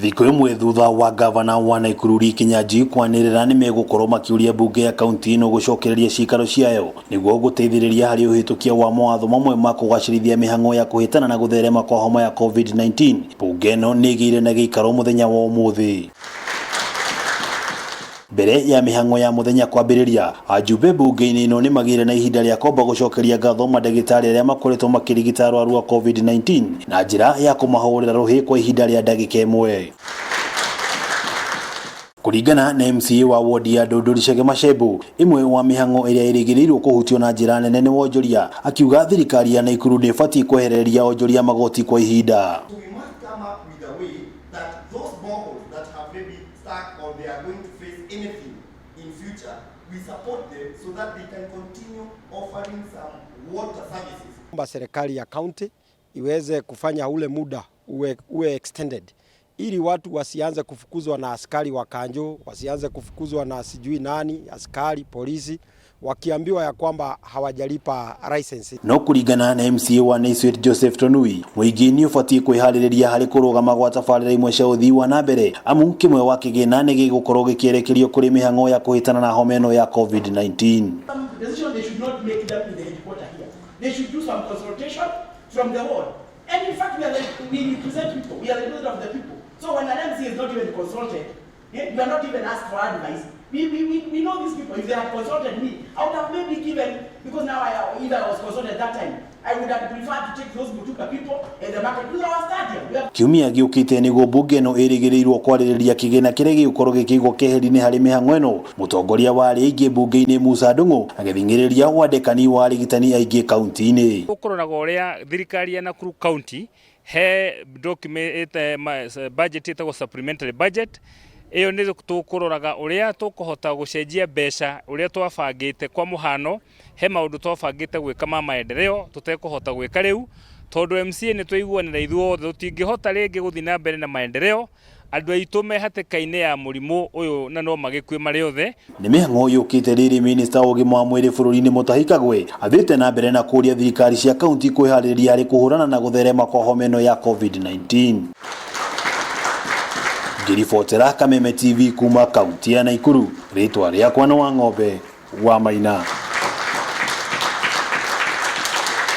Thikũ imwe thutha wa gavana wa Naikuru Kinyaji kwanĩrĩra nĩ megũkorwo makiuria mbunge ya kaunti ĩno gũcokereria ciikaro ciayo niguo gũteithĩrĩria harĩ ũhĩtũkia wa mawatho mamwe ma kũgacĩrithia mĩhang'o ya kuhitana na gũtherema kwa homa ya COVID-19. Mbunge ĩno nĩ ĩgĩire na gĩikaro muthenya wa umuthi. Mbere ya mĩhang'o ya muthenya kwambĩrĩria, ajumbe mbunge-inĩ ĩno nĩ magĩire na ihinda rĩa kwamba gũcokeria ngatho mandagĩtarĩ arĩa makoretwo makĩrigita arwaru a COVID-19 na njĩra ya kũmahũrĩra rũhĩ kwa ihinda rĩa ndagĩka ĩmwe. Kũringana na MCA wa wodi ya Ndũndũri Macembu, imwe wa mĩhang'o ĩrĩa ĩrĩgĩrĩirwo kũhutio na njĩra nene nĩ wonjoria, akiuga thirikari ya Naikuru nĩ ĩbatiĩ kwehereria onjoria magoti kwa ihinda. In future, we support them so that they can continue offering some water services. Serikali ya county iweze kufanya ule muda uwe extended, ili watu wasianze kufukuzwa na askari wa kanjo, wasianze kufukuzwa na sijui nani, askari, polisi, wakiambiwa ya kwamba hawajalipa license. No kũringana na MCA wa Naikuru Joseph Tonui, mũingĩ nĩ ũbatiĩ kwĩharĩrĩria harĩ kũrũgama gwa tabarĩra imwe cia ũthii wa na mbere, amu kĩmwe wa kĩgĩna nĩ gĩgũkorwo gĩkĩerekerio kũrĩ mĩhang'o ya kũhĩtana na homa ĩno ya COVID-19. They should not make them in the headquarters here. They should do some consultation from the ward. And in fact, we represent people. We are the representatives of the people. So when an MC is not even consulted, we are not even asked for advice. We know these people. If they had consulted me, I would have maybe given, because now if I was consulted that time, I would have preferred to take those Mutuka people in the market to our stadium. Kiumia gĩũkĩte nĩguo mbunge ĩno ĩrĩgĩrĩirwo kwarĩrĩria kĩgĩna kĩrĩa gĩgũkorwo gĩkĩigwo keheri-inĩ harĩ mĩhang'o ĩno. Mũtongoria wa arĩa aingĩ mbunge-inĩ Musa Ndung'u agĩthing'ĩrĩria wandĩkani wa arigitani aingĩ kaunti-inĩ. Ũkũroraga ũrĩa thirikari ya Nakuru County he document budget ĩtagwo supplementary budget. Iyo nĩ tũkũroraga ũrĩa tũkũhota gũcenjia mbeca ũrĩa twabangĩte kwa mũhano he maũndũ twabangĩte gwĩka ma maendeleo tũtekũhota gwĩka rĩu tondũ MCA nĩ tũiguanĩra ithuothe tũtingĩhota rĩngĩ gũthiĩ na mbere na maendeleo andũ aitũ me hatĩka-inĩ ya mũrimũ ũyũ na no magĩkue marĩ othe. Nĩ mĩhang'o yũkĩte rĩrĩ minista wa ũgima wa mwĩrĩ bũrũri-inĩ Mutahi Kagwe athiĩte na mbere na kũria thirikari cia kaunti kwĩharĩrĩria harĩ kũhũrana na gũtherema kwa homa ĩno ya COVID-19. Ngĩribotera Kameme TV kuma kaunti ya Naikuru, rĩtwa rĩakwa nĩ wa ng'ombe wa Maina.